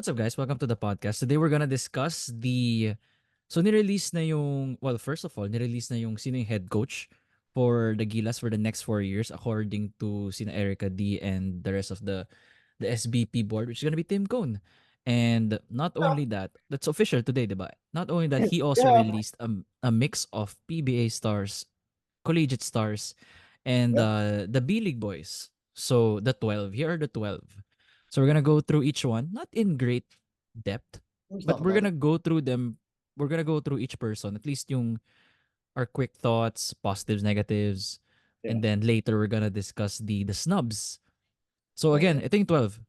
What's up, guys? Welcome to the podcast. Today we're gonna discuss the... So, nirelease na yung... Well, first of all, nirelease na yung sino yung head coach for the Gilas for the next 4 years according to sina Erica D and the rest of the SBP board, which is gonna be Tim Cone. And not only that, that's official today, diba? Not only that, he also Yeah. released a mix of PBA stars, collegiate stars, and Yep. the B-League boys. So, the 12. Here are the 12. So, we're gonna go through each one, not in great depth, Let's but talk we're about it. gonna go through them. We're gonna go through each person, at least yung our quick thoughts, positives, negatives, Yeah. and then later we're gonna discuss the snubs. So again, Okay. ito yung 12.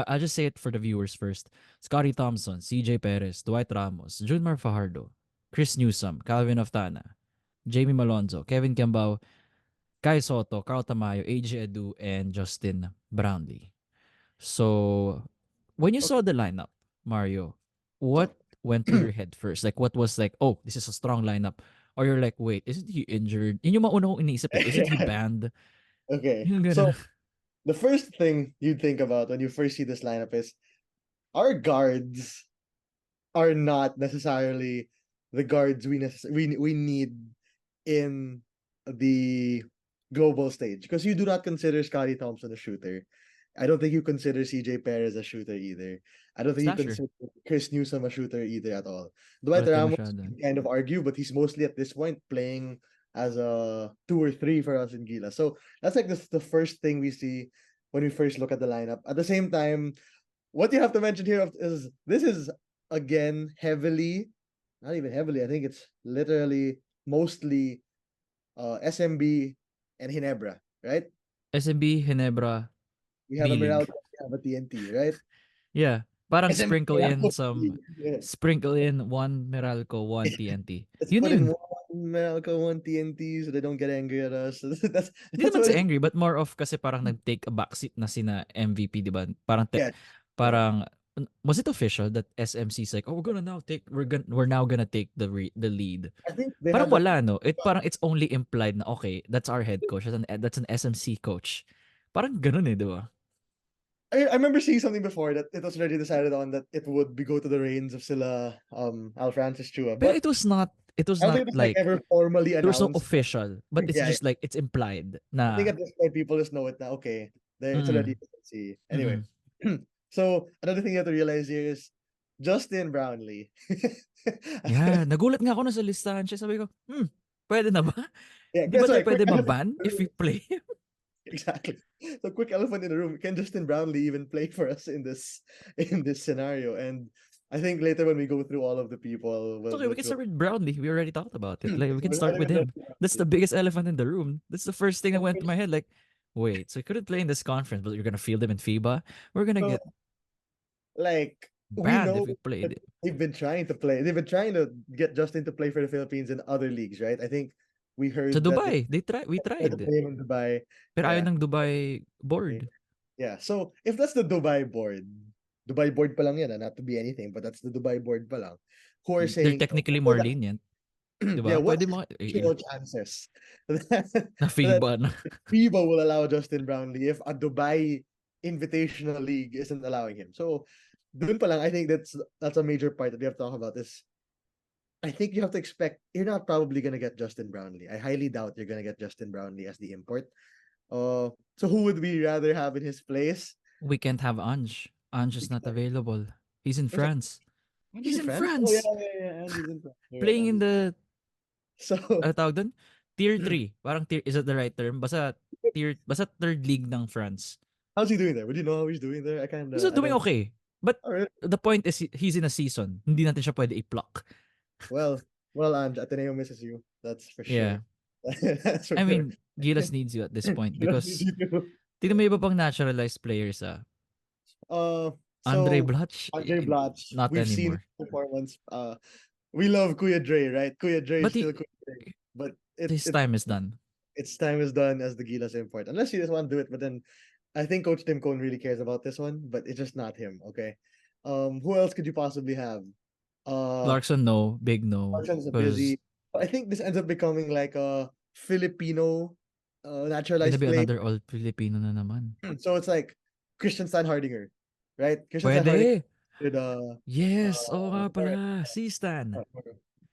I'll just say it for the viewers first. Scotty Thompson, CJ Perez, Dwight Ramos, Junmar Fajardo, Chris Newsom, Calvin Oftana, Jamie Malonzo, Kevin Kiambao, Kai Soto, Carl Tamayo, AJ Edu, and Justin Brownlee. So, when you Okay. saw the lineup, Mario, what went through your head first? Like, what was like, oh, this is a strong lineup? Or you're like, wait, isn't he injured? Yun yung mauna kong iniisip eh. Isn't he banned? Okay. Yung ganun. So the first thing you think about when you first see this lineup is our guards are not necessarily the guards we need in the global stage because you do not consider Scotty Thompson a shooter. I don't think you consider CJ Perez a shooter either. I don't think you Slasher. consider Chris Newsom a shooter either at all. Dwight Kulit ka Ramos masyado. can kind of argue, but he's mostly at this point playing as a 2 or 3 for us in Gilas. So that's like the first thing we see when we first look at the lineup. At the same time, what you have to mention here is this is again heavily, not even heavily, I think it's literally mostly SMB and Hinebra, right? SMB, Hinebra, We have a B-League. Meralco, we have a TNT, right? Yeah. Parang SMB Meralco. Yeah. sprinkle in one Meralco, one TNT. Let's Yun put in yun. one Meralco, one TNT so they don't get angry at us. that's Hindi that's naman what sa it angry, but more of kasi parang nag-take a backseat na sina MVP, di ba? yeah. Yeah. Parang, was it official that SMC is like, oh, we're now gonna take the lead? I think they Parang had that. wala, no? Parang it's only implied na, okay, that's our head coach. That's an SMC coach. Parang ganun eh, di ba? I remember seeing something before that it was already decided on that it would be go to the reins of sila Al Francis Chua. Pero But it was I don't not think it's like like, ever formally there was no announced. official, but it's Yeah, just like, it's implied I think na, at this point people just know it now. Okay, there it's mm, already see. Anyway, mm. so another thing you have to realize here is Justin Brownlee. Yeah, nagulat nga ako na sa listahan siya. Sabi ko, pwede na ba? Yeah, Di ba that's tayo right. Quick pwede elephant maban in the if we room. play? Exactly. So quick elephant in the room. Can Justin Brownlee even play for us in this scenario? And I think later when we go through all of the people, It's okay, we can we'll start with Brownlee. We already talked about it. Like, we can we're not start with even him. That's the biggest elephant in the room. That's the first thing that went to there. my head. Like, wait, so he couldn't play in this conference, but you're gonna field him in FIBA? We're gonna So get like we banned if know we that played it. they've been trying to play. They've been trying to get Justin to play for the Philippines in other leagues, right? I think we Sa heard that they Dubai, we tried to tried. play him in Dubai. Pero ayaw Yeah. ng Dubai board. Yeah. So if that's the Dubai board pa lang yan, not to be anything, but that's the Dubai board pa lang, who are They're saying, technically more lenient. yeah, Diba? what Pwede are mo, the actual chances that, na that FIBA na. FIBA will allow Justin Brownlee if a Dubai Invitational League isn't allowing him? So dun pa lang, I think that's a major part that we have to talk about is I think you have to expect you're not probably gonna get Justin Brownlee. I highly doubt you're gonna get Justin Brownlee as the import. So who would we rather have in his place? We can't have Ange. Ange is not available. He's in Where's that? France. Andy's He's in in France? Oh yeah, France. yeah, yeah. Andy's in France. You're right, Playing in Andy's. the, So tawag dun? Tier 3. Parang tier, is that the right term? Basta third league ng France. how's he doing there? Would you know how he's doing there? He's not I doing don't. okay. But All right. the point is, he's in a season. Hindi natin siya pwede i-pluck. Well, Ange, Ateneo misses you. That's for Yeah. sure. That's for I sure. mean, Gilas needs you at this point He does need because you too. tingnan mo iba pang naturalized players Uh, Andre so Blatch, Andre Blatch, not we've seen his anymore. performance. We love Kuya Dre, right? Kuya Dre is But still Kuya Dre, but his time is done. its time is done as the Gilas import. Unless he just want to do it, but then I think Coach Tim Cohn really cares about this one, but it's just not him. Okay. Who else could you possibly have? Clarkson, no. Big no. Parsons Because busy. I think this ends up becoming like a Filipino gonna naturalized be player. another all Filipino na naman. So it's like Christian Stan Hardinger, right? Christian Stan Hardinger Pwede. with Yes, oo nga or, pala, si Stan. or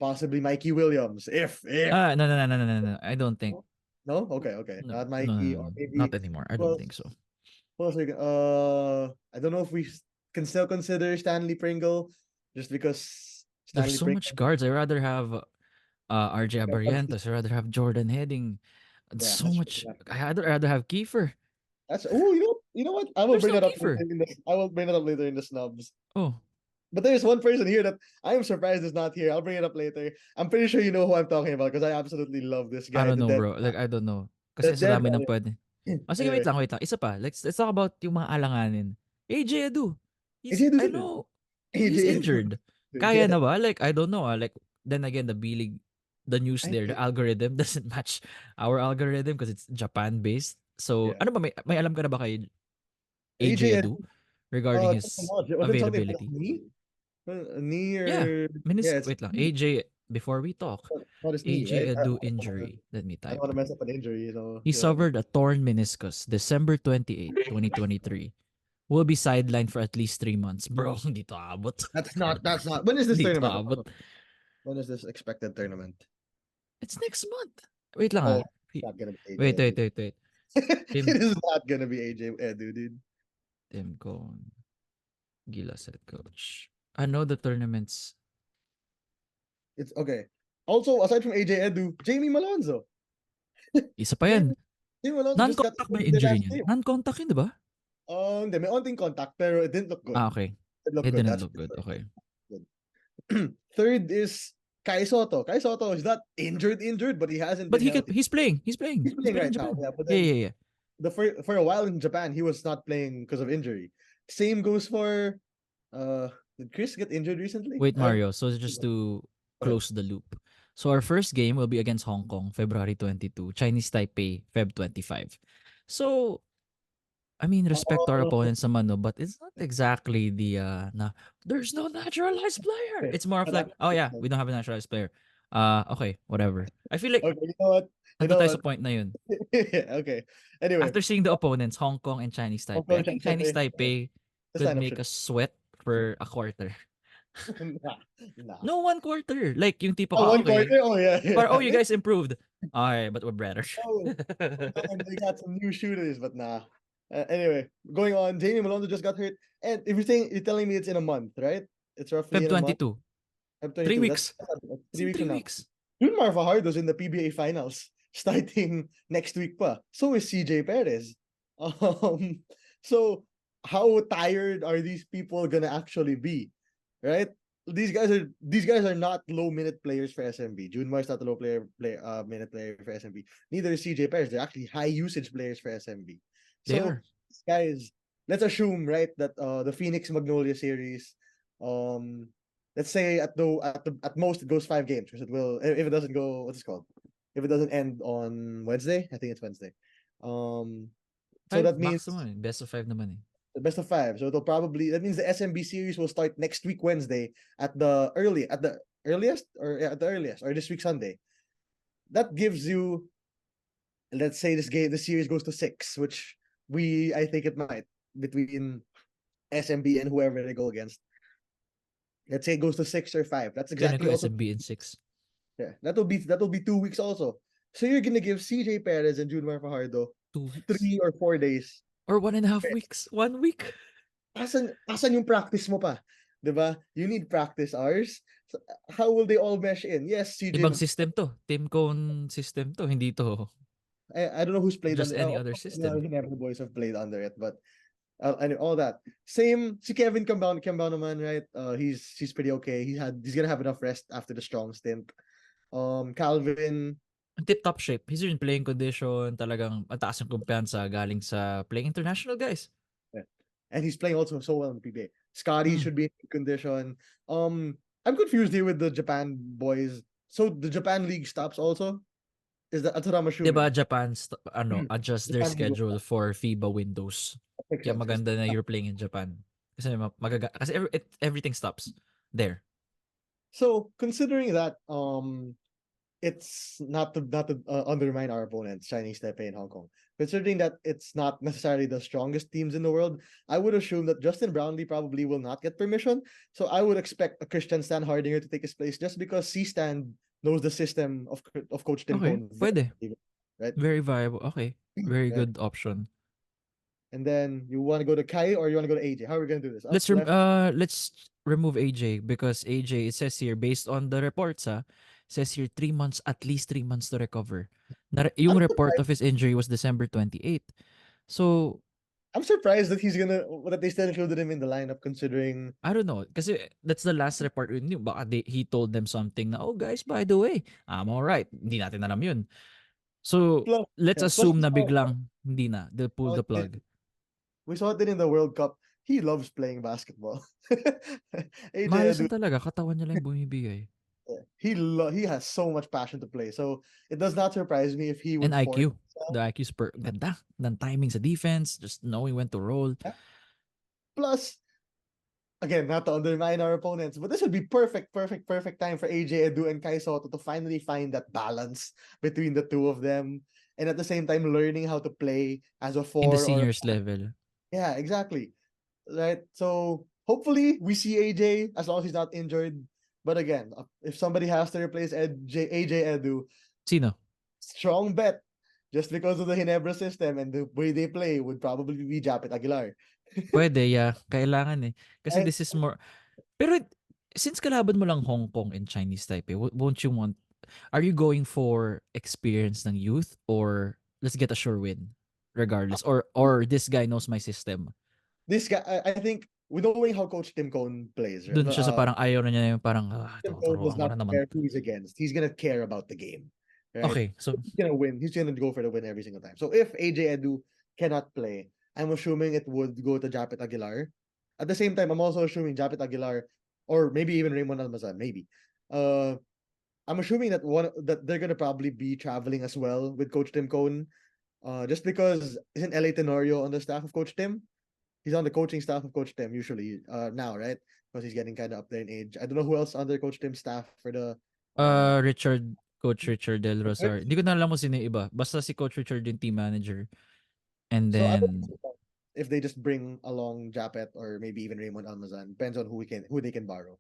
possibly Mikey Williams. If No, no, no, no, no, no, no. I don't think. no, okay, okay, No, not no, Mikey, no, or no. maybe Not anymore. I don't well, think so. I don't know if we can still consider Stanley Pringle, just because There's Stanley so much Pringle. guards. I rather have RJ Yeah, Abarientos. I rather have Jordan Heading. yeah, So that's true. much. Yeah. I rather have Kiefer. That's oh, you know what? I will There's bring no that up Kiefer. later in this. I will bring that up later in the snubs. Oh, But there's one person here that I am surprised is not here. I'll bring it up later. I'm pretty sure you know who I'm talking about because I absolutely love this I guy. don't The know, dead, bro. Like, I don't know. the Kasi sa dead dami ng guy. pwede. Oh, sige, wait Anyway, lang, wait lang. Isa pa. Let's talk about yung mga alanganin. AJ Adu. AJ Edu I din. know, AJ he's Edu. injured. Kaya na ba? Like, I don't know. Like, then again, the B-League, the news I there, the think algorithm doesn't match our algorithm because it's Japan-based. So, yeah. ano ba, may alam ka na ba kay AJ AJ Adu Edu. regarding Just a his nod. Wasn't something with availability? a knee? A knee Yeah. or yeah, it's Wait lang. AJ, before we talk, not his knee, AJ right? Adu injury. Let me I don't type. want to mess up an injury, He you know. suffered a torn meniscus December 28, 2023. Will be sidelined for at least 3 months. Bro, hindi to abot. That's not. When is this Hindi to tournament? abot. When is this expected tournament? It's next month. Wait lang Oh, ah. it's not gonna be AJ Wait, wait, Edu. wait, wait. It Tim, is not gonna be AJ Edu, dude. Tim Cohn, Gilas head coach. I know the tournaments. It's okay. Also, aside from AJ Edu, Jamie Malonzo. Isa pa yan. Jamie, Jamie Malonzo just got Non-contact ba injured yung in their injury last niyan? game. Non-contact yun, di ba? Hindi, may onting contact, pero it didn't look good. Ah, okay. It looked It good. didn't That's look good. Okay. good. Third is Kai Soto. Kai Soto is not injured, but he hasn't But been healthy. he's playing. He's playing. He's He's playing playing in right now. Japan. Yeah, but Yeah, then yeah, yeah. for a while in Japan, he was not playing because of injury. Same goes for did Chris get injured recently? Wait, Mario. So just to Ahead. close the loop. So our first game will be against Hong Kong, February 22, Chinese Taipei, Feb 25. So, I mean, respect to our Oh, opponents naman, no, but it's not exactly the there's no naturalized player. okay. It's more of But like, oh yeah, we don't have a naturalized player. Okay, whatever. I feel like okay, you know what? You nandun know tayo what? sa point na yun. Yeah, okay. Anyway, After seeing the opponents, Hong Kong and Chinese Hong Taipei, I Kong think Chinese Chinese Taipei. Taipei This could lineup make should us sweat for a quarter. nah, nah. No, one quarter. Like, yung tipo Oh, ka, one okay. quarter? Oh yeah, But, oh, yeah. you guys improved. Okay, but we're better. Oh, they got some new shooters, but nah. Anyway, going on, Jamie Malonzo just got hurt. And if you're telling me it's in a month, right? It's roughly Feb in a month. 22. I'm 3 22. weeks. That's It's 3 in weeks three from now. weeks. June Fajardo's in the PBA finals starting next week pa. So is CJ Perez. Um, so how tired are these people gonna actually be? Right? These guys are not low minute players for SMB. Junmar's not a minute player for SMB. Neither is CJ Perez. They're actually high usage players for SMB. They So are. guys, let's assume, right, that the Phoenix Magnolia series, um let's say at most it goes 5 games, because it will, if it doesn't go, what's it called, if it doesn't end on Wednesday. I think it's Wednesday. um so 5 that means maximum eh. Best of 5 naman eh. the best of 5, so that means the SMB series will start next week Wednesday at the earliest, or yeah, at the earliest, or this week Sunday. That gives you, let's say the series goes to 6, which I think it might, between SMB and whoever they go against. Let's say it goes to 6 or 5. That's Feeling ko exactly also, SMB in 6. yeah. That'll be 2 weeks also. So you're gonna give CJ Perez and Junmar Fajardo 2 weeks. 3 or 4 days. Or 1.5 Okay. weeks. 1 week. Asan yung practice mo pa? 'Di ba? You need practice hours. So, how will they all mesh in? Yes, CJ. Ibang system to. Team cone system to. Hindi to I don't know who's played just under. any other system. Never boys have played under it, but and all that. Same. Si Kevin Cambao naman, right? He's pretty okay. He's gonna have enough rest after the strong stint. Calvin. Tip-top shape. He's in playing condition. Talagang mataas ang kumpiyansa galing sa playing international guys. Yeah. And he's playing also so well in PBA. Scotty Mm. should be in good condition. I'm confused here with the Japan boys. So the Japan league stops also? That's what I'm Diba assuming. Japan adjust their Japan league schedule for FIBA windows. makes Kaya sense. maganda na you're playing in Japan. Kasi everything stops there. So considering that, it's not to undermine our opponents, Chinese Taipei and Hong Kong. Considering that it's not necessarily the strongest teams in the world, I would assume that Justin Brownlee probably will not get permission. So I would expect a Christian Stan Hardinger to take his place just because C Stan knows the system of Coach Tim Okay, Cohn pwede. right? Very viable. Okay. Very Right. good option. And then you want to go to Kai or you want to go to AJ? How are we gonna do this? Up, left? Let's remove AJ because AJ, it says here based on the reports, says here 3 months, at least 3 months to recover. Yung I'm report surprised. of his injury was December 28th. So I'm surprised that that they still included him in the lineup considering. I don't know. Kasi that's the last report we knew. Baka he told them something na, oh guys, by the way, I'm alright. Hindi natin alam yun. So, Plus, let's yeah, plus assume na biglang hindi na. They'll pull the it plug. we saw it in the World Cup. He loves playing basketball. AJ Maayos Edu, lang talaga. Katawan niya lang yung bumibigay. he has so much passion to play. So it does not surprise me if he And would force IQ. himself. The IQ is ganda. Ng timing sa defense. Just knowing when to roll. Plus, again, not to undermine our opponents, but this would be perfect time for AJ Edu and Kai Soto to finally find that balance between the two of them, and at the same time learning how to play as a In the four or seniors level. yeah, exactly. Right. So hopefully we see AJ as long as he's not injured. But again, if somebody has to replace AJ Edu, Sino? strong bet just because of the Hinebra system and the way they play would probably be Japet Aguilar. Pwede, yeah. Kailangan eh. Kasi Right? this is more... Pero since kalaban mo lang Hong Kong and Chinese Taipei, won't you want... Are you going for experience ng youth or let's get a sure win regardless? Or this guy knows my system? This guy, I think, with knowing how Coach Tim Cohn plays, Doon siya sa parang ayaw na niya yung parang, Tim Cohn does tuturuan ko not na naman. care who he's against. He's gonna care about the game, right? Okay, so He's gonna win. He's gonna go for the win every single time. So if AJ Edu cannot play, I'm assuming it would go to Japet Aguilar. At the same time, I'm also assuming Japet Aguilar, or maybe even Raymond Almazan, maybe. Uh, I'm assuming that they're gonna probably be traveling as well with Coach Tim Cohn. Just because isn't LA Tenorio on the staff of Coach Tim? He's on the coaching staff of Coach Tim usually now, right? Because he's getting kind of up there in age. I don't know who else under Coach Tim's staff for the Coach Richard Del Rosario. Hindi ko na alam kung sino yung iba. Basta si Coach Richard yung team manager. And so I would then, if they just bring along Japet or maybe even Raymond Almazan, depends on who they can borrow.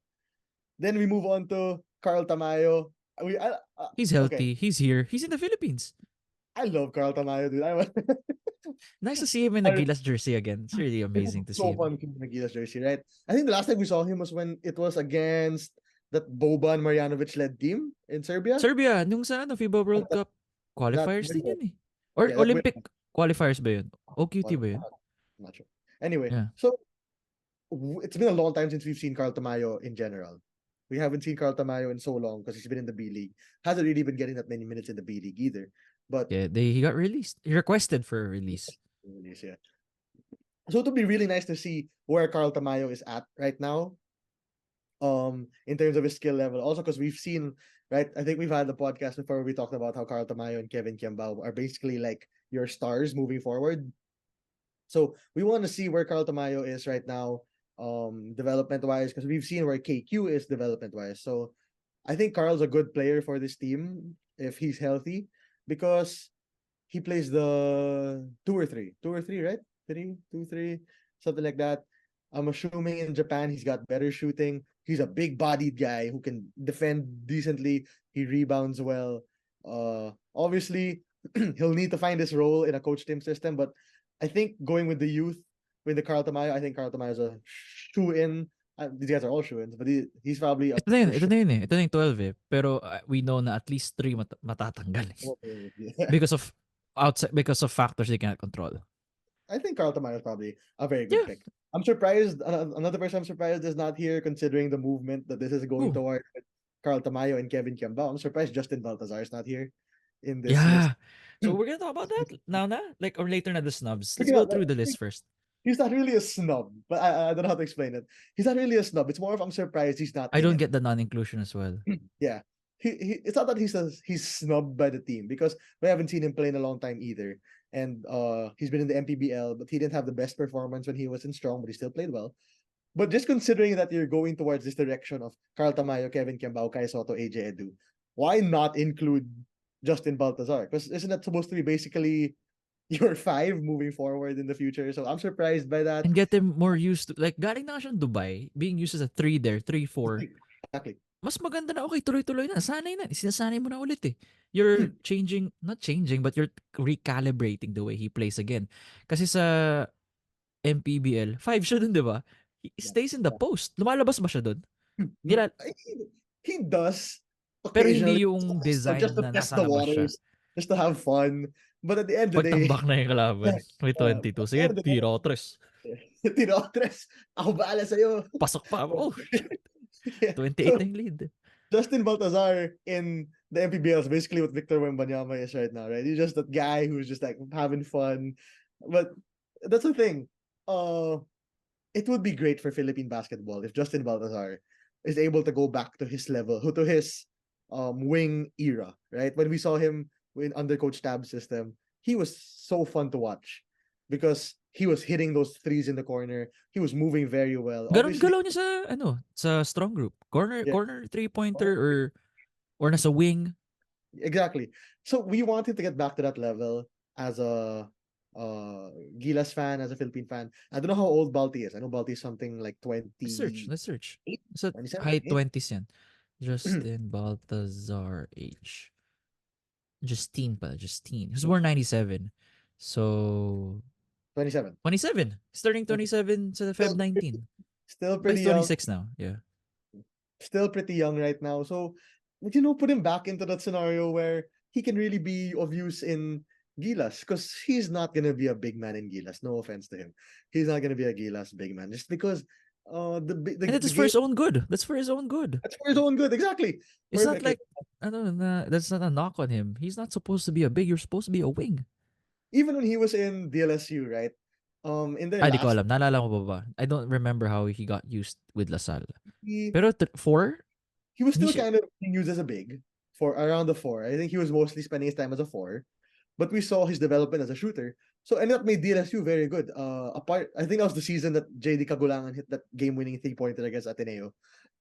Then we move on to Carl Tamayo. he's Okay, healthy. He's here. He's in the Philippines. I love Carl Tamayo, dude. Nice to see him in a Gilas jersey again. It's really It amazing was to see so him. fun seeing Gilas jersey, right? I think the last time we saw him was when it was against that Boban Marjanovic led team in Serbia. Serbia, nung sa FIBA World That, Cup, that qualifiers din window. yun eh. Or Yeah, that Olympic window. qualifiers ba yun? OQT Well, ba yun? I'm not sure. Anyway, Yeah. so it's been a long time since we've seen Carl Tamayo in general. We haven't seen Carl Tamayo in so long because he's been in the B League. Hasn't really been getting that many minutes in the B League either. But Yeah, he got released. He requested for a release. yeah. So it would be really nice to see where Carl Tamayo is at right now. In terms of his skill level. Also, because we've seen, right? I think we've had the podcast before where we talked about how Carl Tamayo and Kevin Kiambao are basically like your stars moving forward. So we want to see where Carl Tamayo is right now, development wise, because we've seen where KQ is development wise. So I think Carl's a good player for this team if he's healthy, because he plays the 2 or 3, right? 3, 2, 3, something like that. I'm assuming in Japan he's got better shooting. He's a big-bodied guy who can defend decently. He rebounds well. Obviously, he'll need to find his role in a coach team system, but I think going with the youth, with the Carl Tamayo, I think Carl Tamayo is a shoe-in. These guys are all shoe-ins, but he's probably a Ito na yun, for ito sure. na yun eh. Ito na yung 12 eh. Pero we know na at least 3 matatanggal eh. Because of because of factors they cannot control. I think Carl Tamayo is probably a very good Yeah. pick. I'm surprised. Another person I'm surprised is not here, considering the movement that this is going Ooh. toward Carl Tamayo and Kevin Kiambao. I'm surprised Justin Baltazar is not here in this list. Yeah. So we're gonna talk about that now na? Like, or later na the snubs. Let's Speaking go of, through the list first. he's not really a snub, but I don't know how to explain it. He's not really a snub. It's more of I'm surprised he's not I in don't it. get the non-inclusion as well. Yeah. It's not that he's snubbed by the team, because we haven't seen him play in a long time either. And he's been in the MPBL, but he didn't have the best performance when he was in Strong, but he still played well. But just considering that you're going towards this direction of Carl Tamayo, Kevin Kiambao, Kai Soto, AJ Edu, why not include Justin Baltazar? Because isn't that supposed to be basically your five moving forward in the future? So I'm surprised by that. And get them more used to, like, galing na siyang Dubai, being used as a 3 there, 3-4. Exactly. Mas maganda na, okay, tuloy-tuloy na. Sanay na. Sinasanay mo na ulit eh. You're changing, not changing, but you're recalibrating the way he plays again. Kasi sa MPBL, 5 siya dun, di ba? He Yeah. stays in the post. Lumalabas ba siya dun? Mm, Nila, he does pero occasionally hindi yung just design to na test nasa the labas siya. waters, just to have fun. But at the end of the Pag day, tambak na yung kalaban, may at 22. the Sige, end of the day, tira ko tres. tinotres, ako baala sa'yo. Pasok pa. Oh, shit. Yeah. 28 So, na yung lead. Justin Baltazar in the MPBL is basically what Victor Wembanyama is right now, right? He's just that guy who's just like having fun. But that's the thing. It would be great for Philippine basketball if Justin Baltazar is able to go back to his level, to his wing era, right? When we saw him under Coach Tab's system, he was so fun to watch because he was hitting those threes in the corner. He was moving very well. Ganon Obviously, galaw niya sa sa strong group. Corner yeah, corner three-pointer or nasa wing. exactly. So we want him to get back to that level as a Gilas fan, as a Philippine fan. I don't know how old Balti is. I know Balti is something like Let's search. 28, Sa 27, high 28. 20s yan. Justin Baltazar age. Justine pala, Justine. He was born 97. So, 27. 27. He's turning 27 sa Feb Still, 19. still But pretty he's young. 26 now. Yeah. Still pretty young right now. So, put him back into that scenario where he can really be of use in Gilas because he's not going to be a big man in Gilas. No offense to him. He's not going to be a Gilas big man just because And the that's for game, his own good. That's for his own good. that's for his own good. Exactly. It's not Perfectly. like, that's not a knock on him. He's not supposed to be a big. You're supposed to be a wing. Even when he was in DLSU, right? In their Ay, di ko last, alam. Naalala ko ba ba? I don't remember how he got used with LaSalle. he, Pero 4? he was Hindi still siya, kind of being used as a big for around the four. I think he was mostly spending his time as a four. But we saw his development as a shooter. So and that made DLSU very good. I think that was the season that JD Kagulangan hit that game-winning three-pointer against Ateneo.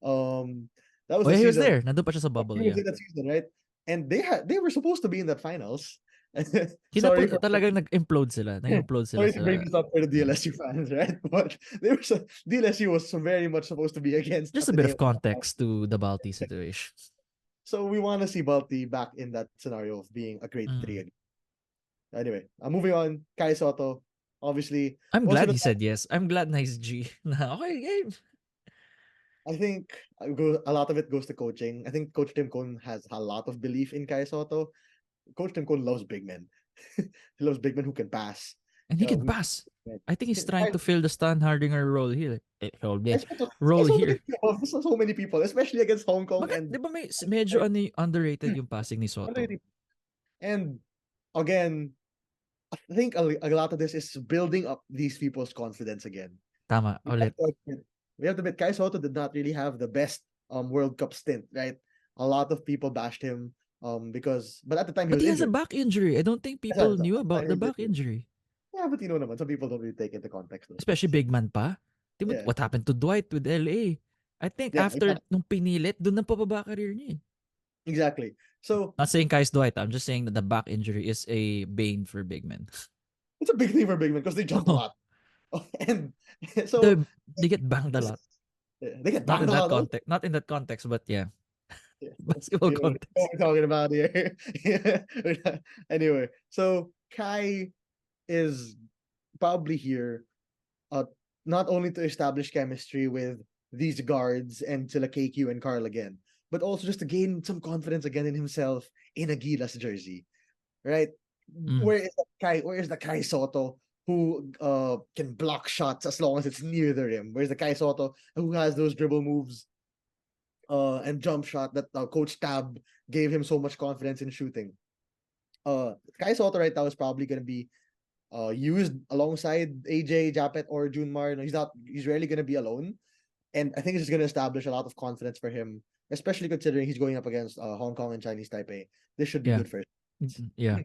That was oh the yeah, he was season. there. Nandun pa siya sa He bubble, was yeah. in that season, right? And they were supposed to be in that finals. sorry Kinapul, for talagang nag-implode sila. Nag-implode sila sorry to bring sa, this up for the yeah. DLSU fans, right? But DLSU was very much supposed to be against Just a bit Ateneo. of context to the Balti situation. So we want to see Balti back in that scenario of being a great three Mm. again. Anyway, moving on. Kai Soto, obviously, I'm most of glad the he time, said yes. I'm glad nice G. Na, okay, game. I think a lot of it goes to coaching. I think Coach Tim Cone has a lot of belief in Kai Soto. Coach Tim Cone loves big men. He loves big men who can pass. And he can pass. I think he's trying Kai, to fill the Stan Hardinger role here. Kai Role Soto can here. be above so many people, especially against Hong Kong Bakit, and di ba medyo underrated yung passing ni Soto? and again, I think a lot of this is building up these people's confidence again. Tama, We have ulit. to admit, we have to admit Kai Soto did not really have the best World Cup stint, right? A lot of people bashed him because but at the time he But was he has a injured. back injury. I don't think That's people a knew about the minor back injury. injury. Yeah, but naman, some people don't really take into context those Especially things. big man pa. Yeah. What happened to Dwight with LA? I think Yeah, after nung pinilit, doon na pababa career niya eh. exactly. So Not saying Kai's Dwight. I'm just saying that the back injury is a bane for big men. it's a big thing for big men because they jump a Oh, lot. And so they get banged a lot. they get Not banged in a that lot. Though. context. Not in that context, but yeah. Yeah. Basketball You know context. what we're talking about here. Anyway, so Kai is probably here uh, not only to establish chemistry with these guards and Sila KQ and Carl again, but also just to gain some confidence again in himself in a Gilas jersey, right? Mm. Where is the Kai Soto who can block shots as long as it's near the rim? Where's the Kai Soto who has those dribble moves and jump shot that Coach Tab gave him so much confidence in shooting? Kai Soto right now is probably going to be used alongside AJ, Japet, or Junmar. No, he's rarely gonna be alone. And I think it's just gonna establish a lot of confidence for him, especially considering he's going up against Hong Kong and Chinese Taipei. This should be Yeah. good for him. Yeah.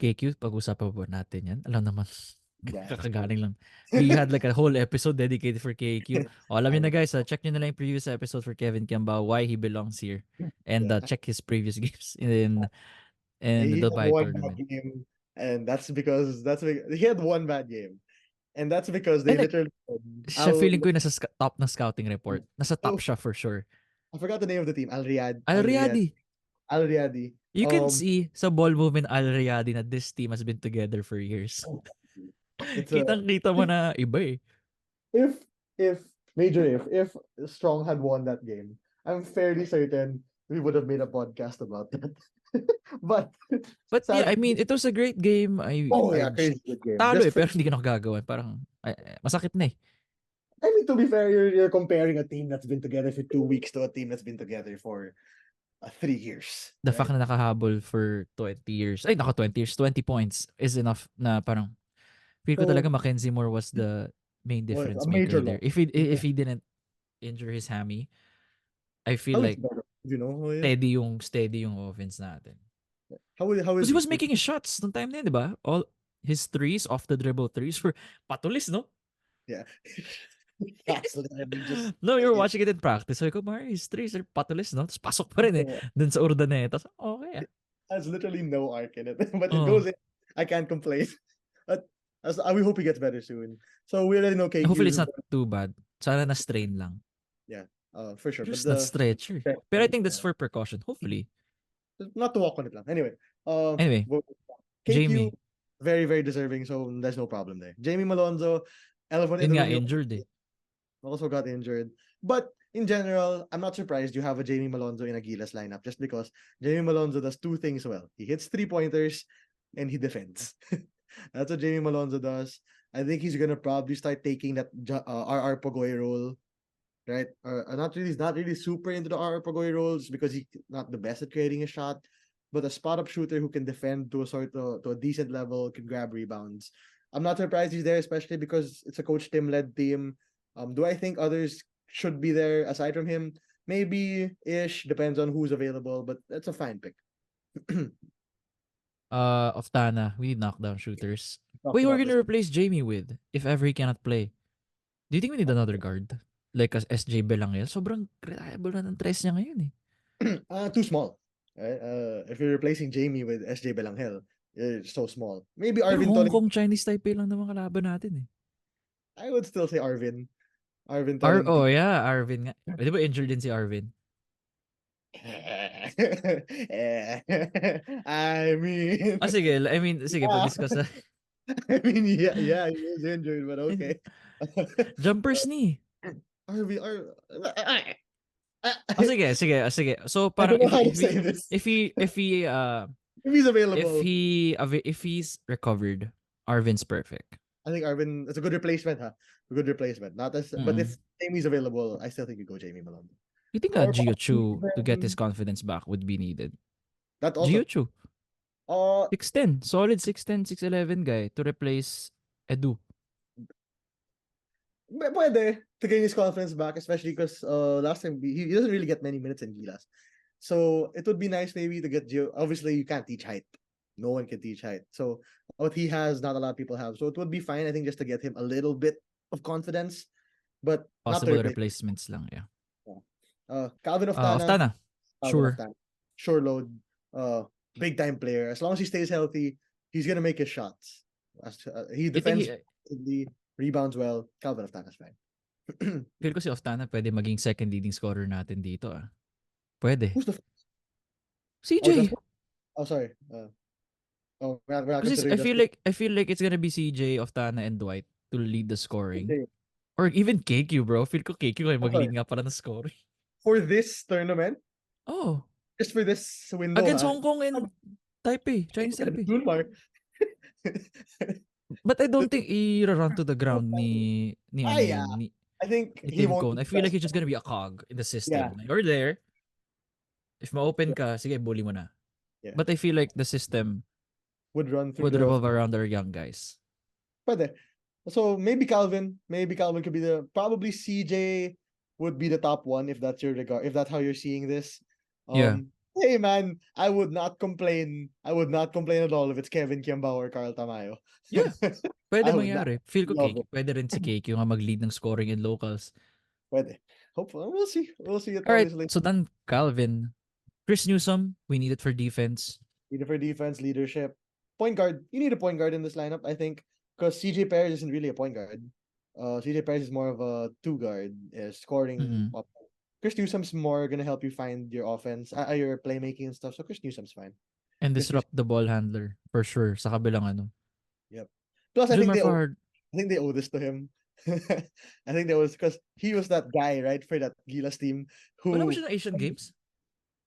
KQ, pag-usapan po natin yan. Alam naman. Yeah, it's true. Kakagaling lang. We had like a whole episode dedicated for KQ. O, alam I niyo na know. guys, check niyo na lang yung previous episode for Kevin Kiambao, why he belongs here. And Yeah. check his previous games in He the had Dubai one bad tournament. game, and he had one bad game, and that's because they And like, literally siya Al. feeling ko yung nasa top na scouting report. Nasa top Oh, siya for sure. I forgot the name of the team. Al Riyadi. Al Riyadi. You can see sa ball movement Al Riyadi na this team has been together for years. Oh, it's a Kitang-kita mo na iba eh. if if major if Strong had won that game, I'm fairly certain we would have made a podcast about that. But But yeah, I sadly, mean, it was a great game. oh yeah, crazy good game. Talo Just eh, for, pero hindi ka nakagagawan. Parang, masakit na eh. I mean, to be fair, you're comparing a team that's been together for 2 weeks to a team that's been together for 3 years, The fact right? na nakahabol for 20 years, ay, naka 20 years, 20 points is enough na parang, feel ko talaga So Mackenzie Moore was the main was a difference maker major there. loss. If he didn't injure his hammy, I feel How is like better? You know, steady yung offense natin. how Because is he he? was making his shots nung time na yun, di ba? All his threes, off the dribble threes were patulis, no? Yeah. That's literally just No, you're watching it in practice. So ko, Mari, his threes are patulis, no? Tapos pasok pa rin eh. Dun sa Urdaneta. So, okay ah. has literally no arc in it, but it Oh. goes in. I can't complain. But we hope he gets better soon. So we already know Hopefully it's KQ's. not too bad. Sana na-strain lang. Yeah, for sure. But Just not stretcher. Pero I think that's for precaution. Hopefully. not to walk on it lang. Anyway, Anyway, KQ Jamie. very very deserving. So there's no problem there. Jamie Malonzo, Elvon Yun nga, Idrunio injured eh. also got injured. But in general, I'm not surprised you have a Jamie Malonzo in a Gilas lineup just because Jamie Malonzo does two things well. He hits 3-pointers and he defends. That's what Jamie Malonzo does. I think he's gonna probably start taking that RR Pagoy role, right? He's not really super into the RR Pagoy roles because he's not the best at creating a shot, but a spot up shooter who can defend to a decent level, can grab rebounds. I'm not surprised he's there, especially because it's a Coach Tim led team. Do I think others should be there aside from him? Maybe ish, depends on who's available, but that's a fine pick. Of Tana, we need knockdown shooters. Talked Wait, we're about gonna this. replace Jamie with if ever he cannot play. Do you think we need another guard? Like as SJ Belangel? Sobrang reliable na ng tres niya ngayon eh. Too small. Right? If you're replacing Jamie with SJ Belanghel, it's so small. Maybe Pero Arvin Hong Toling. Kong Chinese Taipei lang naman kalaban natin eh. I would still say Arvin. Arvin Toling. Oh yeah, Arvin nga. Di ba injured din si Arvin? I mean, Sige, sige, yeah. pag-discuss na. I mean, yeah, he is injured, but okay. Jumpers ni. Arvin, Sige. So I parang don't know how to say this. if he's available, if he's recovered, Arvin's perfect. I think Arvin is a good replacement, huh? A good replacement. Not as, but if Jamie's available, I still think you go Jamie Malone. You think Or Gio Chu to get his even- confidence back would be needed? That Gio also. Chu, 6'10", solid 6'10", 6'11" guy to replace Edu. Pwede to gain his confidence back, especially because last time he doesn't really get many minutes in Gilas. So it would be nice maybe to get Gio. Obviously, you can't teach height. No one can teach height. So what he has, not a lot of people have. So it would be fine, I think, just to get him a little bit of confidence, but Possible not to replace. replacements lang, yeah. Calvin Oftana. Oftana, sure. Oftana. Sure load. Big time player. As long as he stays healthy, he's gonna make his shots. He defends, he rebounds well. Calvin Oftana's fine. Feel ko si Oftana pwede maging second leading scorer natin dito ah. Pwede. Who's the CJ. Sorry. We're not I feel like it's gonna be CJ, Oftana, and Dwight to lead the scoring. Okay. Or even KQ, bro. Feel ko KQ ay mag-lead nga pala ng scoring. For this tournament? Oh. Just for this window. Against Hong Kong and Taipei, Chinese Taipei. But I don't think i-run to the ground ni I think ni Tim Cone. I feel like he's just gonna be a cog in the system. Yeah. You're there. If ma-open ka, sige, bully mo na. Yeah. But I feel like the system would revolve around our young guys. Pwede. So maybe Calvin could be probably CJ would be the top one if that's how you're seeing this. Hey man, I would not complain at all if it's Kevin Kiambao or Carl Tamayo. Yeah. Pwede I would mangyari. Feel ko love cake. it. Pwede rin si Cake yung mag-lead ng scoring in locals. Pwede. Hopefully, we'll see. We'll see it All right, obviously. so then Calvin. Chris Newsom, we need it for defense. Either for defense, leadership, point guard. You need a point guard in this lineup, I think, because CJ Perez isn't really a point guard. CJ Perez is more of a two guard, scoring. Mm-mm. Chris Newsom's more gonna help you find your offense, your playmaking and stuff. So Chris Newsom's fine. And Chris Newsom, disrupt the ball handler for sure sa kabilang ano. yep. Plus, Junmar Fahad. I think they owe this to him. I think that was because he was that guy, right, for that Gilas team Wala ba who siya ng Asian Games?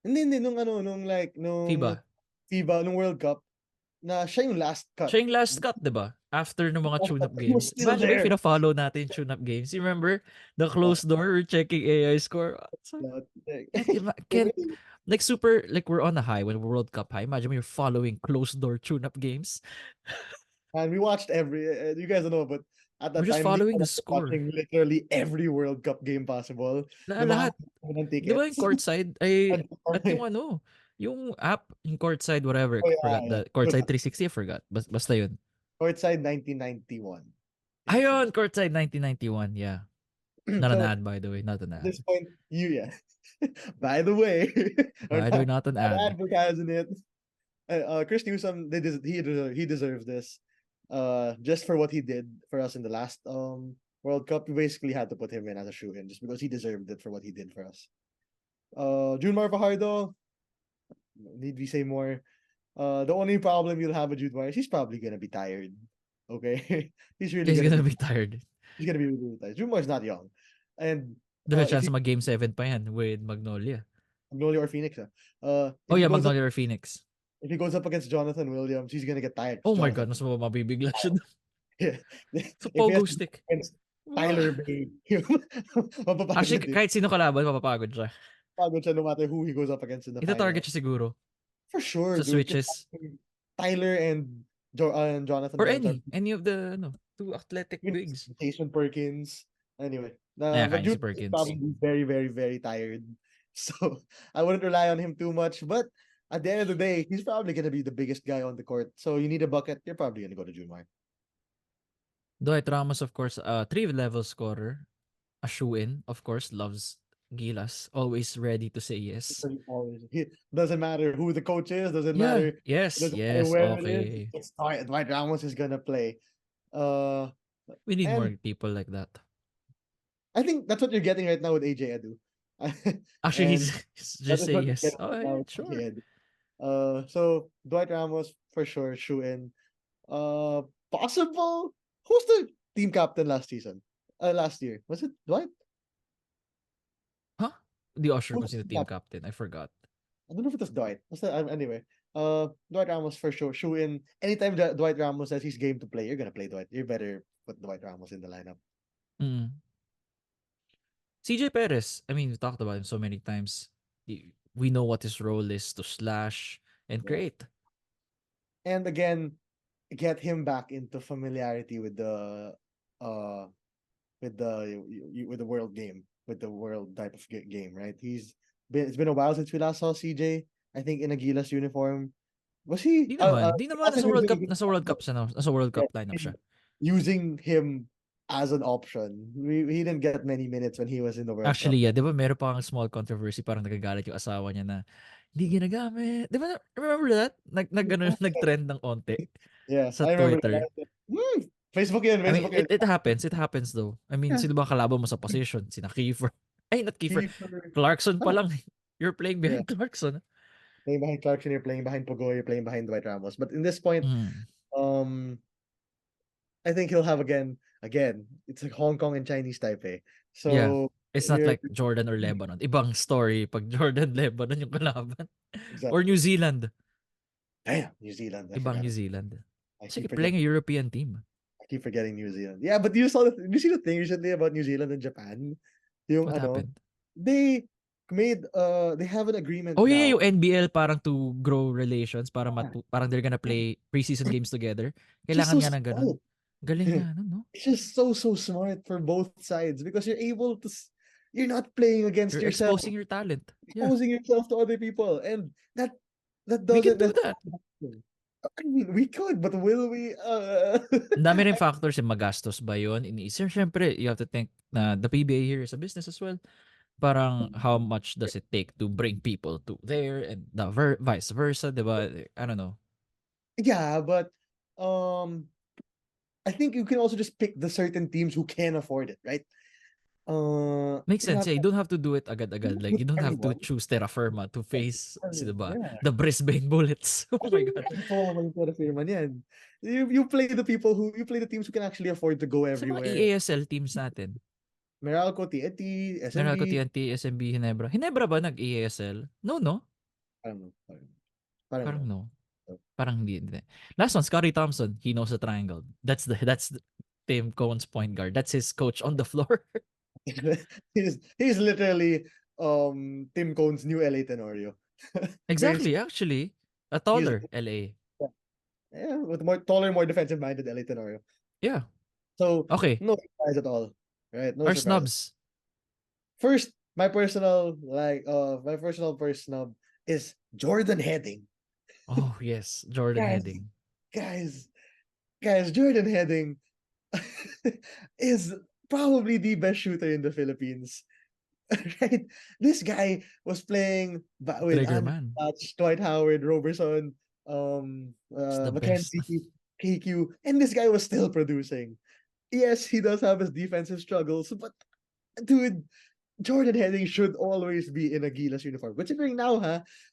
hindi nung ano nung like nung FIBA. FIBA nung World Cup na siya yung last cut. Siya yung last cut, di ba? After ng mga tune-up He was games. still Imagine ba yung there. fina-follow natin yung tune-up games? You remember? The Oh, closed door, we're checking AI score. So, like super, like we're on a high when we're World Cup high. Imagine you're following closed door tune-up games. And we watched every. You guys don't know, but at We're that just time, following the was score. watching literally every World Cup game possible. Lahat. Ng Di ba yung tickets. courtside? Ay, at yung ano, yung app, yung courtside, whatever. Oh, Forgot yeah. the courtside 360, I forgot. Basta yun. Courtside 1991. Ayun, courtside 1991, yeah. Not an So ad, by the way. Not an at ad. this point, yeah. By the way, By the way, not an ad. advertising it. Chris Newsom, he deserves this. Just for what he did for us in the last World Cup, we basically had to put him in as a shoe-in just because he deserved it for what he did for us. Junmar Fajardo, need we say more? The only problem you'll have with Junmar is he's probably gonna be tired. Okay, he's really He's gonna gonna be be tired. he's gonna be really tired. Junmar's not young, and There's a if chance he mag game 7 pa yan with Magnolia. Magnolia or Phoenix, Oh if he yeah, goes up Magnolia or Phoenix. if he goes up against Jonathan Williams, he's gonna get tired. Oh my Jonathan, God, mas mabibigla siya. yeah. Sa If he has pogo to go stick. against Wah. Tyler Bay, mapapagod Actually, din. kahit sino kalaban, mapapagod siya. Pagod siya no matter who he goes up against in the Ita-target final. siya siguro For sure, sa dude. 'Cause switches. Tyler and Jonathan Or Williams are any of the two athletic bigs. Jason Perkins. Anyway, Yeah, but kaya si Jude is Perkins. probably very, very, very tired. So I wouldn't rely on him too much. But at the end of the day, he's probably gonna be the biggest guy on the court. So you need a bucket, you're probably gonna go to Jumar. Dwight Ramos, of course, 3-level scorer. A shoe-in, of course, loves Gilas. Always ready to say yes. He doesn't matter who the coach is, Yeah, yes, doesn't matter yes, where it is. okay. It's Dwight Ramos is gonna play. Uh We need more and people like that. I think that's what you're getting right now with AJ Edu. Actually, And he's that just is say what you're yes. getting Oh, right now yeah, with AJ sure. Edu. So Dwight Ramos for sure, shoe in. Possible. Who's the team captain last season? Last year was it Dwight? Huh? The Usher Who's kung sino the team team captain? captain. I forgot. I don't know if it was Dwight. Anyway, Dwight Ramos for sure. Shoe in. Anytime Dwight Ramos says he's game to play, you're gonna play Dwight. You better put Dwight Ramos in the lineup. Mm. CJ Perez. I mean, we talked about him so many times. We know what his role is to slash and Yeah. create. And again, get him back into familiarity with the uh with the world game, with the world type of game, right? It's been a while since we last saw CJ. I think in a Gilas uniform. Was he? Di naman. Di naman. Last time he was in a Nasa World Cup siya. Nasa World yeah, Cup lineup siya. using him as an option. He didn't get many minutes when he was in the World Actually, Cup. yeah. Di ba meron pa ang small controversy, parang nagagalit yung asawa niya na hindi ginagamit. Di ba, remember that? Nag-trend ng onte Yeah, sa I remember Twitter. that. Facebook yun, I mean, Facebook yun. it happens. It happens though. I mean, Yeah. sino ba kalaban mo sa position? Sina Kiefer. Ay, not Kiefer. Kiefer. Clarkson pa lang. You're playing Yeah. behind Clarkson. Playing behind Clarkson, you're playing behind Pogo, you're playing behind Dwight Ramos. But in this point, Mm. I think he'll have again, it's like Hong Kong and Chinese Taipei. Yeah. So It's not like Jordan or Lebanon. Ibang story pag Jordan, Lebanon yung kalaban. exactly. Or New Zealand. Damn, New Zealand. Ibang New Zealand. I Sige, keep playing forgetting. a European team. I keep forgetting New Zealand. Yeah, but did you see the thing recently about New Zealand and Japan? Yung What happened? they they have an agreement Oh yeah, now. yung NBL parang to grow relations para parang they're gonna play preseason games together. Just Kailangan so nga ng ganun. smart. Galing nga, no? It's just so smart for both sides because you're able to you're not playing against You're yourself, exposing your talent. Yeah. exposing yourself to other people, and that We can doesn't do that. necessarily happen. I mean, we could, but will we? Ang dami rin factors, magastos ba yun? Iniisip, syempre, you have to think na the PBA here is a business as well. Parang how much does it take to bring people to there and the vice versa, di ba? I don't know. Yeah, but um, I think you can also just pick the certain teams who can afford it, right? Makes You don't sense. have Yeah, you to don't have to do it agad-agad. Like, you don't have to everyone. choose Terra Firma to face, sino ba? Yeah. The Brisbane Bullets. Oh my God. Oo, magpapira firma yan. You play the people who you play the teams who can actually afford to go Sa mga everywhere. EASL teams natin, Meralco, TNT, Meralco, SMB. TNT, SMB, Hinebra. Hinebra ba nag-EASL? No, no? Parang no. Parang Parang no. no. Parang hindi. Last one, Scotty Thompson. He knows the triangle. That's Tim Cohen's point guard. That's his coach on the floor. He's literally Tim Cone's new LA Tenorio. Exactly, Basically, actually. A he's taller LA. yeah, with more taller, more defensive minded LA Tenorio. Yeah. So Okay. no surprise at all. Right? No Our surprise. snubs. First, my personal first snub is Jordan Heading. Oh, yes. Jordan Guys, Heading. guys, Jordan Heading is probably the best shooter in the Philippines. Right? This guy was playing with Trigger Andrew man. Touch, Dwight Howard, Robertson, It's the best. Mackenzie, KQ, and this guy was still producing. Yes, he does have his defensive struggles, but dude, Jordan Heading should always be in a Gilas uniform. Considering now,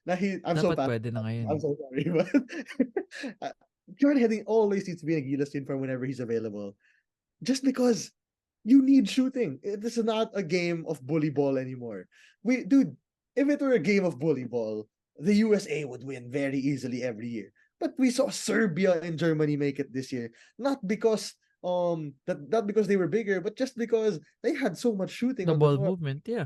I'm so Dapat bad. pwede na ngayon I'm eh. so sorry, but uh, Jordan Heading always needs to be in a Gilas uniform whenever he's available. Just because you need shooting. It is not a game of bully ball anymore. Dude, if it were a game of bully ball, the USA would win very easily every year. But we saw Serbia and Germany make it this year, not because not because they were bigger, but just because they had so much shooting The on the ball floor, movement, yeah.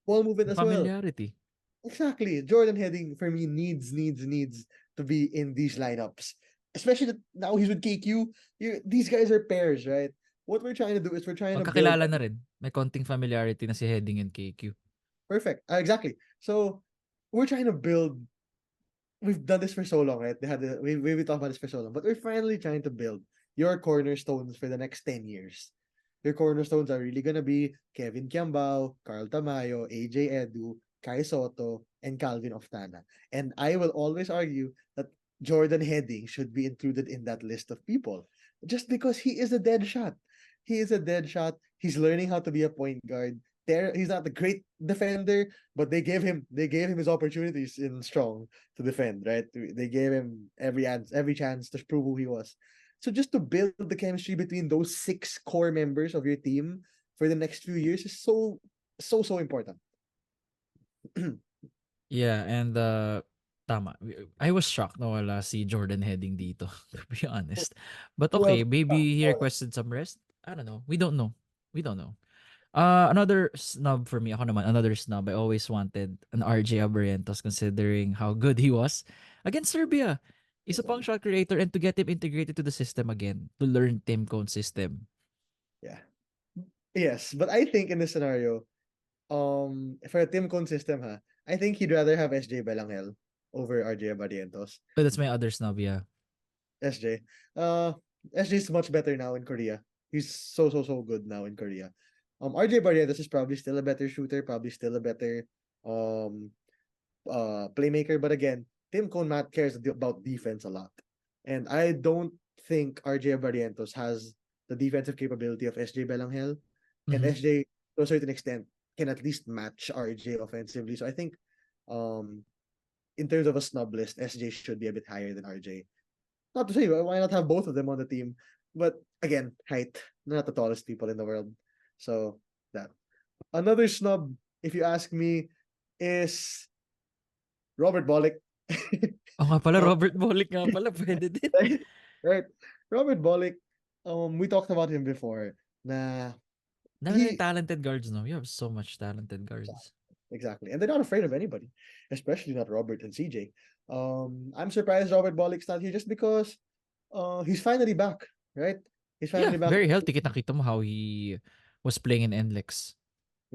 ball movement The as well. familiarity. Exactly. Jordan Heading for me needs to be in these lineups. Especially that now he's with KQ. These guys are pairs, right? What we're trying to do is we're trying to build Magkakilala na rin. May konting familiarity na si Heading and KQ. perfect. Exactly. So we're trying to build. We've done this for so long, right? We talked about this for so long, but we're finally trying to build your cornerstones for the next 10 years. Your cornerstones are really gonna be Kevin Kiambao, Carl Tamayo, AJ Edu, Kai Soto, and Calvin Oftana. And I will always argue that Jordan Heading should be included in that list of people. Just because he is a dead shot. He is a dead shot. He's learning how to be a point guard. He's not a great defender, but they gave him his opportunities in strong to defend, right? They gave him every chance to prove who he was. So just to build the chemistry between those six core members of your team for the next few years is so important. Yeah, and tama. I was shocked na wala si Jordan Heading dito, to be honest. But Who okay, else? maybe he requested some rest. I don't know. We don't know. We don't know. Another snub for me, ako naman, another snub. I always wanted an RJ Abrientos considering how good he was against Serbia. He's a punk shot creator and to get him integrated to the system again, to learn Tim Cone's system. Yeah. Yes, but I think in this scenario, for a Team Cone system, I think he'd rather have SJ Belangel over RJ Barrientos. So that's my other snub, yeah. SJ. Uh SJ is much better now in Korea. He's so good now in Korea. RJ Barrientos is probably still a better shooter, probably still a better um playmaker. But again, Tim Conmat cares about defense a lot. And I don't think RJ Barrientos has the defensive capability of SJ Belangel. And Mm-hmm. SJ, to a certain extent, can at least match RJ offensively. So I think um in terms of a snub list, SJ should be a bit higher than RJ. Not to say why not have both of them on the team, but again, height. They're not the tallest people in the world. So that. Another snub, if you ask me, is Robert Bolick. Oh nga pala, um, Robert Bolick nga pala, pwede din. right, right. Robert Bolick, we talked about him before. Na Dami na rin he talented guards, no? You have so much talented guards. exactly, and they're not afraid of anybody, especially not Robert and CJ. I'm surprised Robert Bolick's not here just because he's finally back, right? He's Yeah, finally back. very healthy. Kita-kita mo how he was playing in NLEX.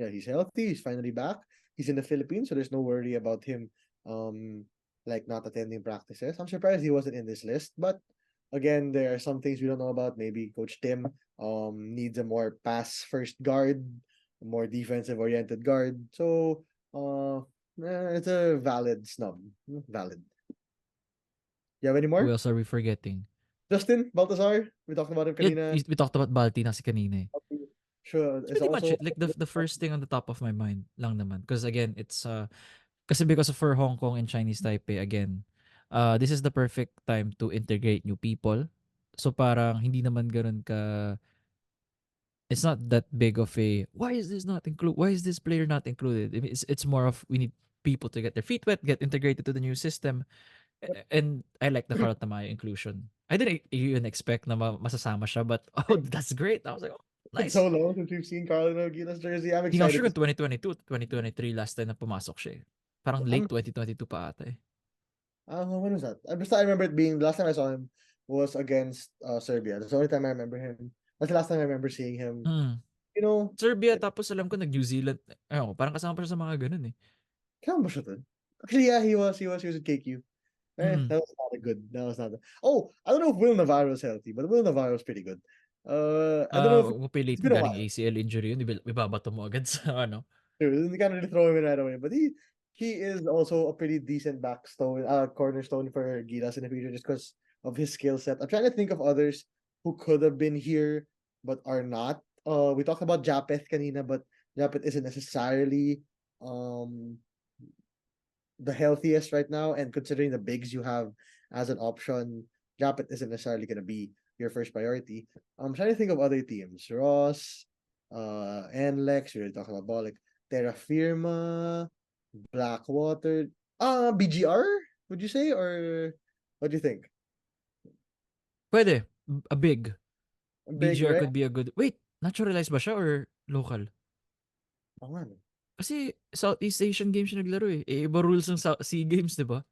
Yeah, he's healthy. He's finally back. He's in the Philippines, so there's no worry about him. Um, like not attending practices. I'm surprised he wasn't in this list, but again, there are some things we don't know about. Maybe Coach Tim needs a more pass first guard, a more defensive oriented guard. So it's a valid snub. Valid. You have any Who more? else are we forgetting? Justin Baltazar. We talked about him Yeah, kanina. we talked about Balti na si kanina eh. Sure, That's it's pretty much also it. Like the first thing on the top of my mind lang naman. Because again, it's kasi because of for Hong Kong and Chinese Taipei again, this is the perfect time to integrate new people. So parang hindi naman ganun ka, it's not that big of a why is this player not included? I mean, it's more of we need people to get their feet wet, get integrated to the new system. And I like the Carlota Mayo inclusion. I didn't even expect na masasama siya, but oh, that's great. I was like, oh, it's nice. so long since we've seen Carlo Gilas jersey. I'm Hindi nga excited sure to kung 2022, 2023 last time na pumasok siya eh. Parang late I'm 2022 pa ata eh. when was that? I remember it being the last time I saw him was against Serbia. That's the only time I remember him. That's the last time I remember seeing him. Hmm. You know, Serbia tapos alam ko nag-New Zealand. Ayun, parang kasama pa siya sa mga ganun eh. kailan ba siya dun? Actually, yeah, he was at KQ. Hmm. That was not a good. That was not. Oh, I don't know if Will Navarro is healthy, but Will Navarro is pretty good. I don't know if Huwag mo it's pilitin been a galing while. ACL injury yun. Ibabato mo agad sa ano. You can't really throw him in right away, but he is also a pretty decent backstone, cornerstone for Gilas in the future just because of his skill set. I'm trying to think of others who could have been here but are not. We talked about Japeth kanina, but Japeth isn't necessarily um the healthiest right now, and considering the bigs you have as an option, Japeth isn't necessarily going to be your first priority. I'm trying to think of other teams. Ross, NLEX, we already talked about Bolek, Terra Firma, Blackwater, BGR, would you say? Or what do you think? Pwede. A big. Big, BGR right? could be a good... Wait, naturalized ba siya or local? Oh, man. Kasi Southeast Asian Games siya naglaro eh. Iba rules ng SEA Games, di ba?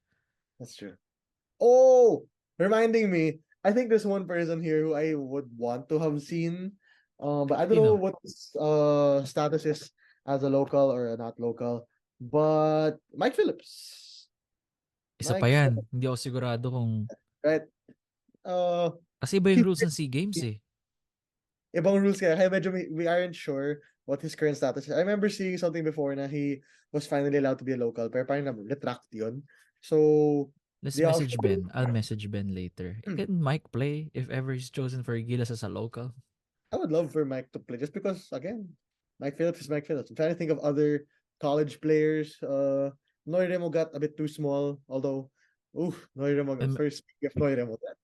That's true. Oh, reminding me, I think there's one person here who I would want to have seen. But I don't know Sino? what his status is as a local or a not local. But Mike Phillips. Isa pa Mike yan. Phillips, Hindi ako sigurado kung... right? Uh Kasi iba yung he's rules ng SEA Games eh. ibang rules kaya medyo we aren't sure what his current status is. I remember seeing something before na he was finally allowed to be a local pero parang na-retract yun. So Let's the message option Ben. I'll message Ben later. Can Mike play if ever he's chosen for Gilas as a local? I would love for Mike to play just because again, Mike Phillips is Mike Phillips. I'm trying to think of other college players. Noiremo got a bit too small, although Noiremo And, first speaking of Noiremo and that.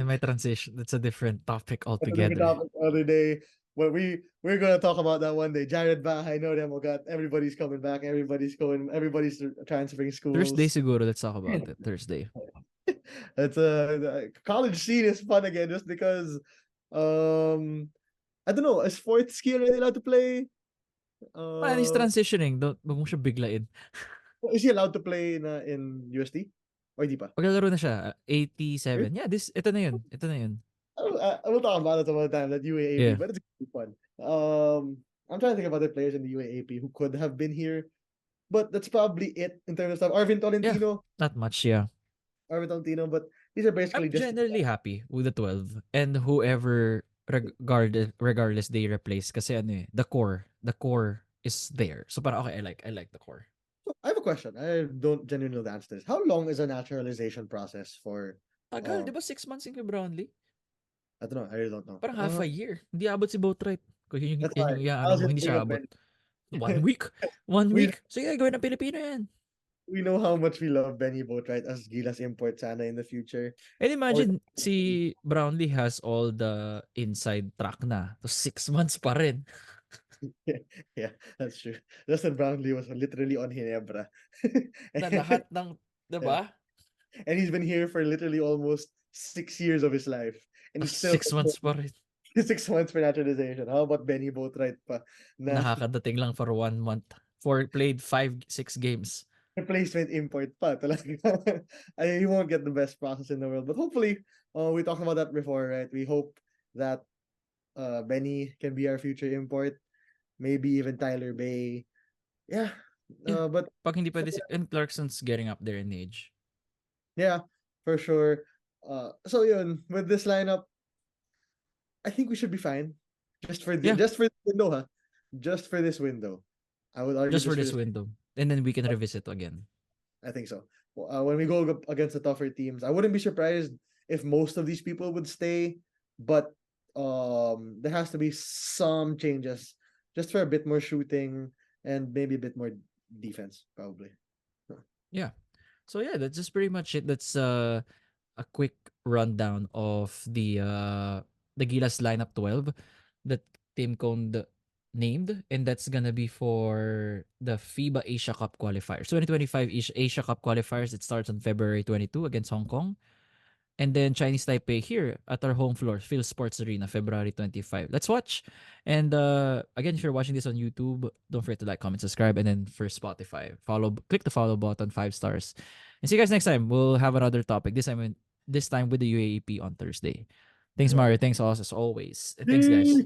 my transition, that's a different topic That's a different altogether. topic the other day. But we're gonna talk about that one day. Jared Bahay, Noiremo got everybody's coming back, everybody's transferring Thursday schools. siguro, let's talk about it. Thursday. It's a college scene is fun again just because um I don't know, is fourth skill ready allowed to play? Man, he's Uh, transitioning. Wag mo siya biglain. is he allowed to play in USD? Or di pa? Maglalaro na siya. Really? 87. Yeah, ito na yun. Ito na yun. I will talk about it some other time, that UAAP, Yeah. but it's gonna be fun. I'm trying to think of other players in the UAAP who could have been here, but that's probably it in terms of stuff. Yeah. Not much, yeah. Arvin Tolentino, but these are I'm basically just generally happy with the 12 and whoever regardless they replace kasi ano eh, the core is there. So parang okay, I like the core. So I have a question. I don't genuinely know the answer to this. How long is a naturalization process for Tagal, uh di ba 6 months yung kay Brownlee? I don't know, I really don't know. Parang half a year. Hindi abot si Boatwright. Kung That's yan why yung I iaano was mo, just hindi thinking siya of abot. Ben. 1 week? 1 we week? Sige, gawin ng Pilipino yan. we know how much we love Benny Boatwright as Gilas import sana in the future. And Or imagine, si Brownlee has all the inside track na. So 6 months pa rin. yeah, that's true. Justin Brownlee was literally on Hinebra. Na lahat ng, di Yeah. ba? And he's been here for literally almost 6 years of his life. And he's Tapos still 6 months pa rin. 6 months for naturalization. How about Benny Boatwright pa? Na Nakakadating lang for 1 month. Played 5, 6 games. replacement import pa. Talaga. He won't get the best process in the world. But hopefully, we talked about that before, right? We hope that Benny can be our future import. Maybe even Tyler Bay. Yeah. Yeah. But Pag hindi pwede and Clarkson's getting up there in age. Yeah, for sure. So yun, with this lineup, I think we should be fine. Yeah, Just for this window, huh? Just for this window. I would argue just for just for this this. window. And then we can revisit again. I think so. When we go against the tougher teams, I wouldn't be surprised if most of these people would stay, but there has to be some changes just for a bit more shooting and maybe a bit more defense, probably. Huh. Yeah. So yeah, that's just pretty much it. That's a quick rundown of the Gilas lineup 12 that Tim Cone named, and that's gonna be for the FIBA Asia Cup qualifiers. 2025 Asia Cup qualifiers. It starts on February 22 against Hong Kong. And then Chinese Taipei here at our home floor, Phil Sports Arena, February 25. Let's watch. And again, if you're watching this on YouTube, don't forget to like, comment, subscribe. And then for Spotify, click the follow button, 5 stars. And see you guys next time. We'll have another topic. This time with the UAAP on Thursday. Thanks, Mario. Sure. Thanks, Oz, as always. And thanks, guys. Yay!